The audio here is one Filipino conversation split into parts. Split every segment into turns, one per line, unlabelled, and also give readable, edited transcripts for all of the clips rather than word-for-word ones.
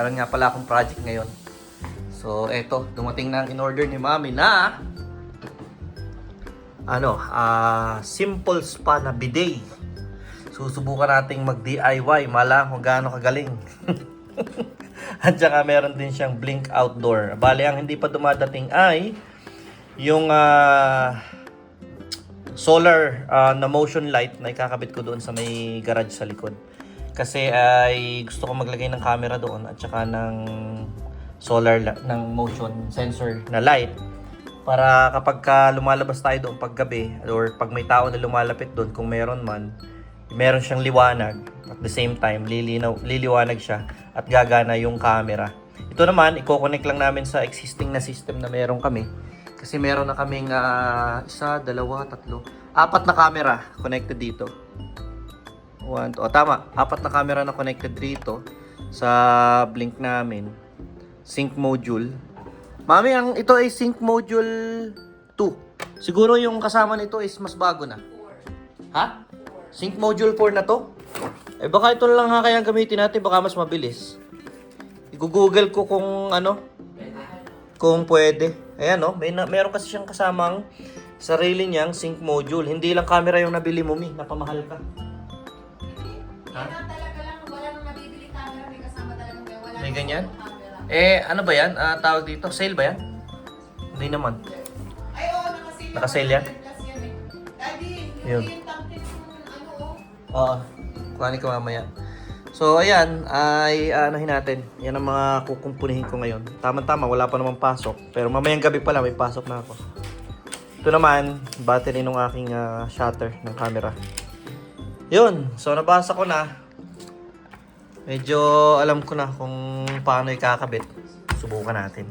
Meron nga pala akong project ngayon. So, eto, dumating na ang in-order ni Mami na simple spa na bidet. Susubukan nating mag-DIY, mala kung gaano kagaling. At saka meron din siyang blink outdoor. Bale, ang hindi pa dumadating ay yung solar na motion light na ikakabit ko doon sa may garage sa likod. Kasi ay gusto ko maglagay ng camera doon at saka ng solar ng motion sensor na light para kapag lumalabas tayo doon paggabi or pag may tao na lumalapit doon, kung meron man, meron siyang liwanag at the same time liliwanag siya at gagana yung camera. Ito naman, i-connect lang namin sa existing na system na meron kami. Kasi meron na kaming 1, 2, 3, 4 na camera connected dito. 4 na camera na connected dito sa blink namin. Sync module. Mami, ito ay sync module 2. Siguro yung kasama nito is mas bago na. Ha? Sync module 4 na to? Eh baka ito lang kaya gamitin natin, baka mas mabilis. I-google ko kung pwede. Ayan meron kasi siyang kasamang sarili niyang sync module. Hindi lang camera yung nabili mo, napamahal ka. Ha?
Talaga lang, wala nang nabibili camera, may kasama talaga wala.
May ganyan? Ano ba yan? Tawag dito? Sale ba yan? Hindi naman.
Ay, oo, nakasale.
Nakasale yan?
Daddy,
Yun.
yung tangkin
Oo. Kuhanin ko mamaya. So, ayan. Anahin natin. Yan ang mga kukumpunihin ko ngayon. Tama-tama, wala pa namang pasok. Pero mamayang gabi pala, may pasok na ako. Ito naman, battery ng aking shutter ng camera. Yun. So, nabasa ko na. Medyo alam ko na kung paano ikakabit. Subukan natin.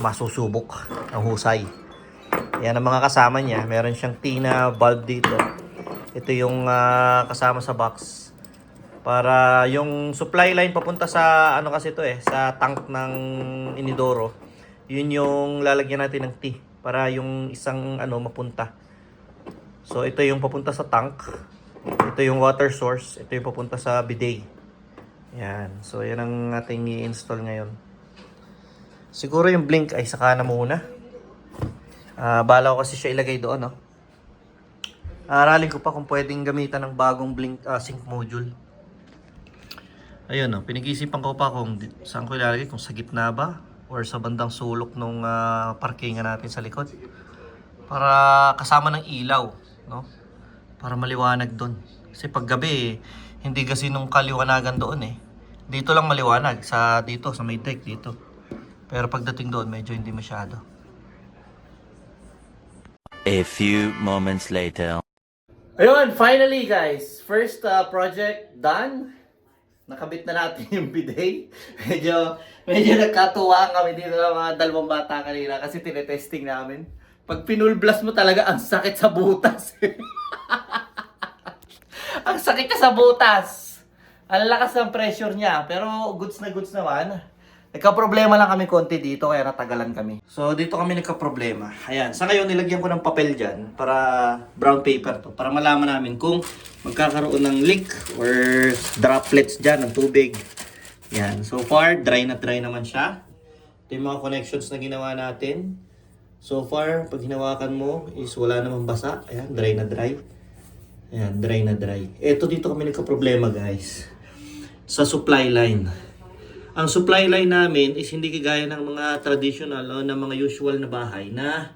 Masusubok ang husay. Yan ang mga kasama niya. Meron siyang tina bulb dito. Ito yung kasama sa box. Para yung supply line papunta sa kasi ito sa tank ng inidoro. Yun yung lalagyan natin ng tea para yung isang mapunta. So ito yung papunta sa tank. Ito yung water source. Ito yung papunta sa bidet. Yan. So, yan ang ating i-install ngayon. Siguro yung blink ay saka na muna. Bala ko kasi siya ilagay doon, Aralin ko pa kung pwedeng gamitan ng bagong blink sync module. Ayun, pinag-isipan ko pa kung saan ko ilalagay. Kung sa gitna ba or sa bandang sulok nung parkingan natin sa likod. Para kasama ng ilaw, para maliwanag doon. Kasi pag gabi, hindi kasi nung kaliwanagan doon Dito lang maliwanag, dito sa may deck dito. Pero pagdating doon, medyo hindi masyado.
A few moments later.
Ayun, finally guys, first project done. Nakabit na natin yung bidet. Medyo nagkatuwaan kami dito ng mga dalawang bata kanina kasi tinetesting namin. Pag pinulblast mo talaga, ang sakit sa butas. Ang sakit niya sa butas. Ang lakas ng pressure niya. Pero goods na goods naman. Nagka-problema lang kami konti dito kaya natagalan kami. So dito kami nagka-problema. Ayan. Sa ngayon nilagyan ko ng papel dyan para brown paper to. Para malaman namin kung magkakaroon ng leak or droplets dyan ng tubig. Ayan. So far, dry na dry naman siya. Ito yung mga connections na ginawa natin. So far, pag hinawakan mo is wala namang basa. Ayan, dry na dry. Ayan, dry na dry. Ito dito kami nagka-problema guys. Sa supply line. Ang supply line namin is hindi kagaya ng mga traditional o ng mga usual na bahay na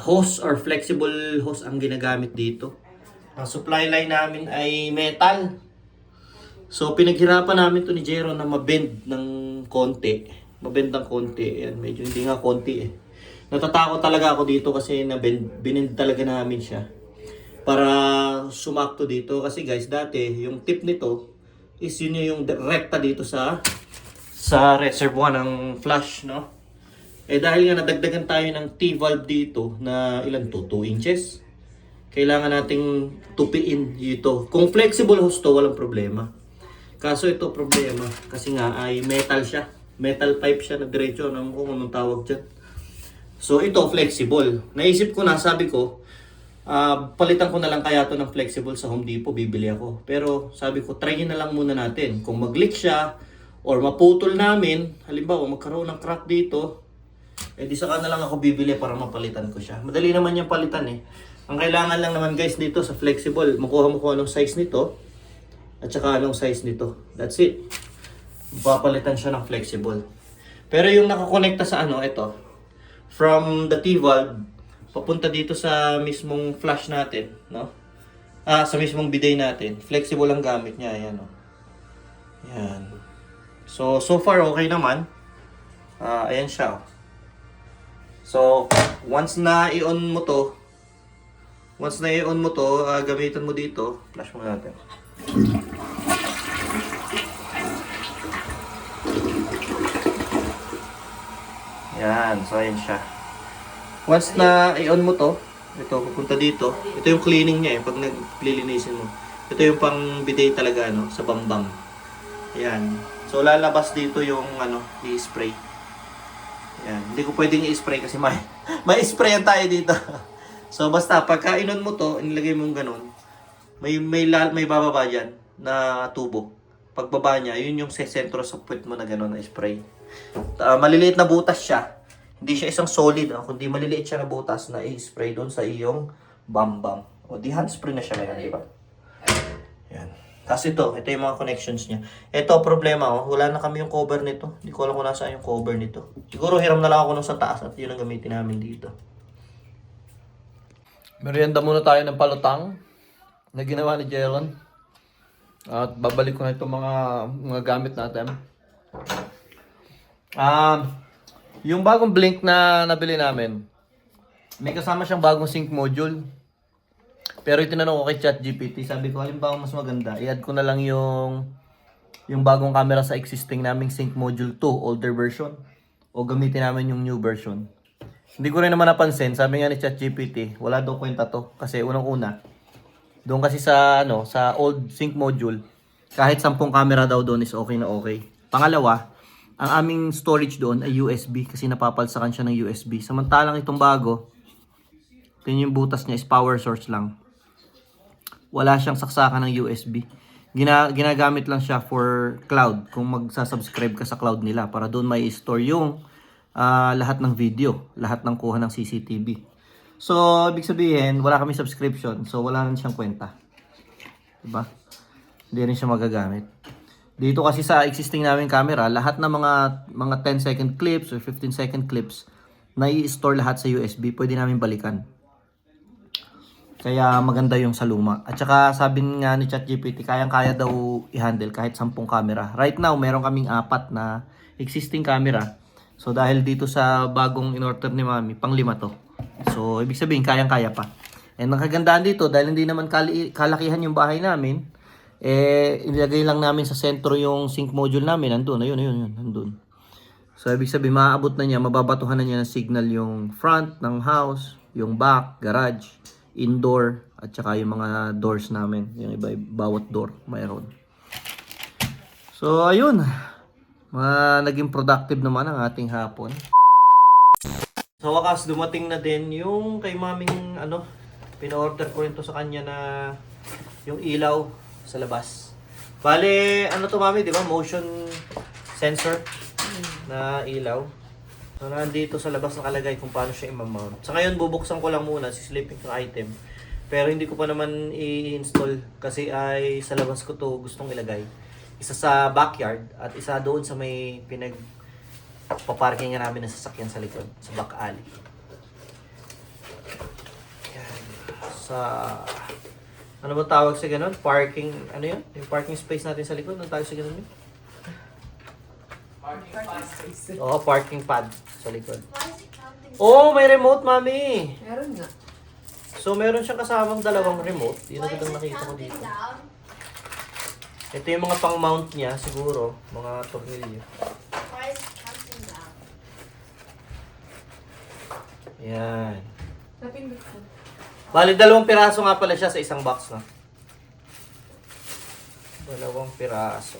hose or flexible hose ang ginagamit dito. Ang supply line namin ay metal. So pinaghirapan namin to ni Jero na mabend ng konti. Mabend ng konti. Ayan, medyo hindi nga konti Natatakot talaga ako dito kasi binend talaga namin siya. Para sumakto dito. Kasi guys, dati yung tip nito is yun yung rekta dito sa reservoir ng flush, dahil nga nadagdagan tayo ng T-valve dito na ilan to? 2 inches. Kailangan nating tupiin dito. Kung flexible hose to, walang problema. Kaso ito problema kasi nga ay metal siya. Metal pipe siya na diretso. Kung anong tawag dyan. So ito flexible. Naisip ko na, sabi ko, palitan ko na lang kaya to ng flexible sa Home Depot, bibili ako. Pero sabi ko, try na lang muna natin. Kung mag-leak siya, or maputol namin, halimbawa magkaroon ng crack dito, eh di saka na lang ako bibili para mapalitan ko siya. Madali naman yung palitan eh. Ang kailangan lang naman guys dito sa flexible, makuha mo kung anong size nito at saka anong size nito. That's it. Papalitan siya ng flexible. Pero yung nakakonekta sa ano, ito, from the T-valve, papunta dito sa mismong flash natin, no? Sa mismong bidet natin. Flexible ang gamit niya, ayan o. Yan. So far okay naman. Ayan siya. So, once na i-on mo to, gamitan mo dito, flash mo natin. Yan, so ayan siya. Once na i-on mo to, ito, pupunta dito. Ito yung cleaning niya pag naglilinisin mo. Ito yung pang bidet talaga, sa bambang. Ayan. So, lalabas dito yung, i-spray. Ayan. Hindi ko pwedeng i-spray kasi may sprayan tayo dito. So, basta, pagka in-on mo to, inilagay mong ganun, may bababa dyan na tubo. Pagbaba niya, yun yung sentro sa puwet mo na ganun na spray. Maliliit na butas siya. Hindi siya isang solid, kundi maliliit siya na butas na i-spray doon sa iyong bambang. O di handspray na siya ngayon, di ba? Yan. Kasi ito yung mga connections niya. Ito, problema, wala na kami yung cover nito. Hindi ko alam kung nasaan yung cover nito. Siguro hiram na lang ako nung sa taas at yun ang gamitin namin dito.
Merienda muna tayo ng palutang na ginawa ni Jeron. At babalik ko na itong mga gamit natin. Yung bagong Blink na nabili namin, may kasama siyang bagong sync module. Pero itinanong ko kay ChatGPT, sabi ko, halimbawa mas maganda, i-add ko na lang yung bagong camera sa existing naming sync module 2, older version. O gamitin namin yung new version. Hindi ko rin naman napansin, sabi nga ni ChatGPT, wala daw kwenta to. Kasi unang-una, doon kasi sa old sync module, kahit 10 camera daw doon is okay na okay. Pangalawa, ang aming storage doon ay USB kasi napapalsakan siya ng USB. Samantalang itong bago, ito yung butas niya is power source lang. Wala siyang saksakan ng USB. Ginagamit lang siya for cloud. Kung magsasubscribe ka sa cloud nila para doon may store yung lahat ng video, lahat ng kuha ng CCTV. So, ibig sabihin, wala kami subscription. So, wala rin siyang kwenta. Diba? Hindi rin siya magagamit. Dito kasi sa existing namin camera, lahat ng mga 10-second clips or 15-second clips na i-store lahat sa USB, pwede namin balikan. Kaya maganda yung sa luma. At saka sabi nga ni ChatGPT, kayang-kaya daw i-handle kahit 10 camera. Right now, meron kaming 4 na existing camera. So dahil dito sa bagong in-order ni Mami, pang 5 to. So ibig sabihin, kayang-kaya pa. And ang kagandaan dito, dahil hindi naman kalakihan yung bahay namin, ilagay lang namin sa sentro yung sync module namin. Nandun, ayun, nandun. So ibig sabihin, maaabot na niya, mababatuhan na niya ng signal yung front ng house, yung back, garage, indoor, at saka yung mga doors namin. Yung iba, bawat door mayroon. So ayun, naging productive naman ang ating hapon. Sa wakas, dumating na din yung kay Maming pina-order ko rin to sa kanya na yung ilaw sa labas. Bale, to Mami, di ba? Motion sensor na ilaw. So, nandito sa labas nakalagay kung paano siya i-mount. Sa ngayon, bubuksan ko lang muna, sisilipin ko item. Pero hindi ko pa naman i-install kasi ay sa labas ko to gustong ilagay. Isa sa backyard at isa doon sa may paparkingan namin ng sasakyan sa likod, sa back alley. Yan. Sa ano ba tawag sa ganun? Parking, yun? Yung parking space natin sa likod, ano tawag sa ganun yun? Oo, parking pad sa likod. Oh, may remote, Mami!
Meron nga.
So, meron siyang kasamang dalawang remote. Yun ang nakita ko dito. Ito yung mga pang-mount niya, siguro. Mga tornilyo. Yan.
Napindot ko.
Bali, 2 piraso nga pala siya sa isang box, no? 2 piraso.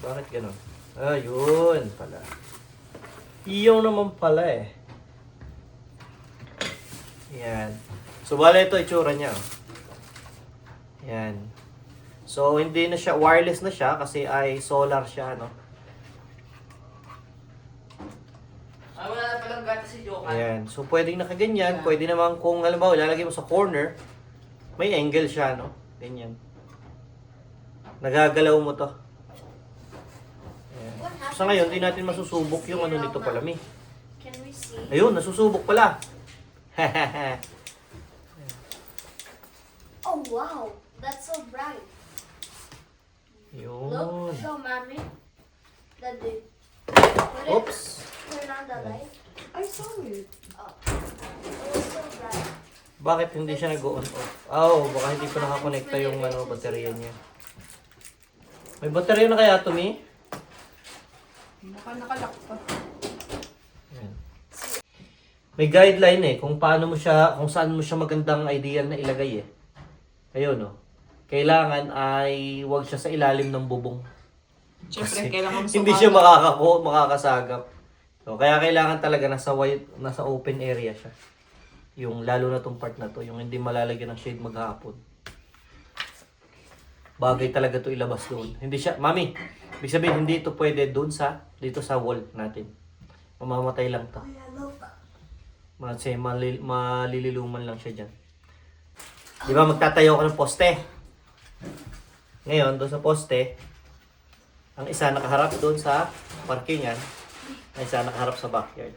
Bakit ganun? Ayun pala. Iyon naman pala eh. Yan. So, bali ito itsura niya. Oh. Yan.
So, hindi na siya, wireless na siya kasi ay solar siya, no?
Wala na palang gata si Jokan.
Ayan. So, pwedeng nakaganyan. Pwede naman kung, halimbawa, ilalagay mo sa corner, may angle siya, no? Ganyan. Nagagalaw mo to. Ayan. Sa ngayon, di natin masusubok yung ano nito pala, Mi.
Can we see?
Ayun, nasusubok pala.
Oh wow, that's so bright.
Yun.
Look, show mommy. Daddy. Put it-
Oops.
Turn on the light.
I saw it.
Oh, it was so bright.
Bakit hindi siya nag-on off? Oh, baka hindi pa nakakonekta yung ano, baterya niya. May baterya na kaya to, Mi?
Baka nakalock pa.
Ayan. May guideline eh kung paano mo siya, kung saan mo siya magandang ideal na ilagay eh. Ayun no. Kailangan ay wag siya sa ilalim ng bubong.
Siyempre, kailangan
Hindi siya makakasagap. So, kaya kailangan talaga nasa open area siya. Yung lalo na tong part na to, yung hindi malalagyan ng shade maghapon. Bagay talaga to ilabas doon. Hindi siya, mami, ibig sabihin hindi ito pwede doon dito sa wall natin. Mamamatay lang to. Kasi malililuman lang siya dyan. Di ba magtatayo ka ng poste? Ngayon, doon sa poste, ang isa nakaharap doon sa parkingan, ang isa nakaharap sa backyard.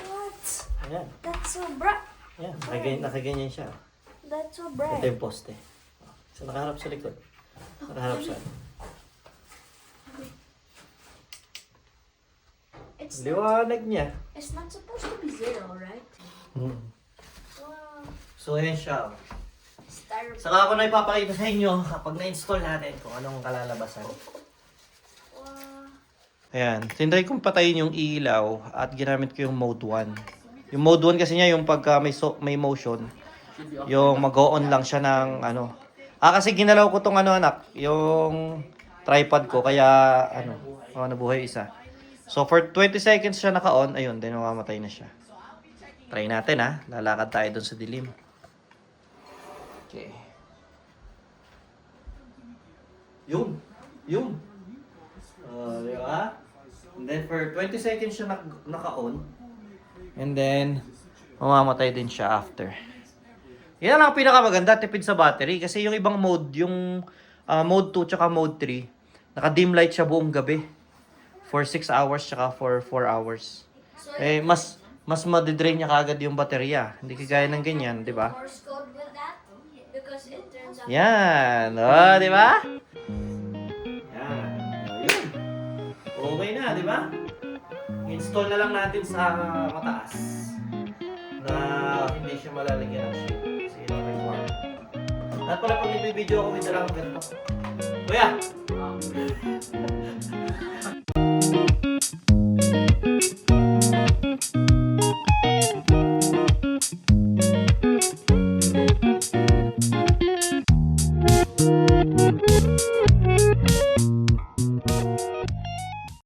What?
Ayan.
That's so bright.
Ayan. Nakaganyan siya.
That's so
Ito
bright.
yung poste. So, nakaharap sa likod. Nakaharap sa... Liwanag niya.
It's not supposed to be zero, right?
Hmm.
Wow.
So, ayan siya.
Styrofoam.
Saka ako na ipapakita sa inyo kapag na-install natin kung anong kalalabasan.
Wow.
Ayan. Tinry kong patayin yung ilaw at ginamit ko yung mode 1. Yung mode 1 kasi niya yung pagka may motion, yung mag-on lang siya ng ano. Kasi ginalaw ko tong ano anak, yung tripod ko kaya ano, nabuhay isa. So for 20 seconds siya naka-on, ayun, then mamamatay na siya. Try natin ha. Lalakad tayo dun sa dilim. Okay. Yun. Yun. Di ba? And then for 20 seconds siya naka-on. And then, mamamatay din siya after. Yan lang ang pinakamaganda, tipid sa battery. Kasi yung ibang mode, yung mode 2 tsaka mode 3, naka-dim light siya buong gabi. For 6 hours tsaka for 4 hours.
So
Mas madidrain niya kagad yung baterya. Hindi kagaya ng ganyan, di ba?
Morse code with that because it turns out.
Yan. Oh, di ba? Yan. Yun. Okay na, di ba? Install na lang natin sa mataas. Na hindi siya malalagyan ng shade. Kasi yun ang requirement. At pala pag nag-video ako, may dalang ganito. Kuya!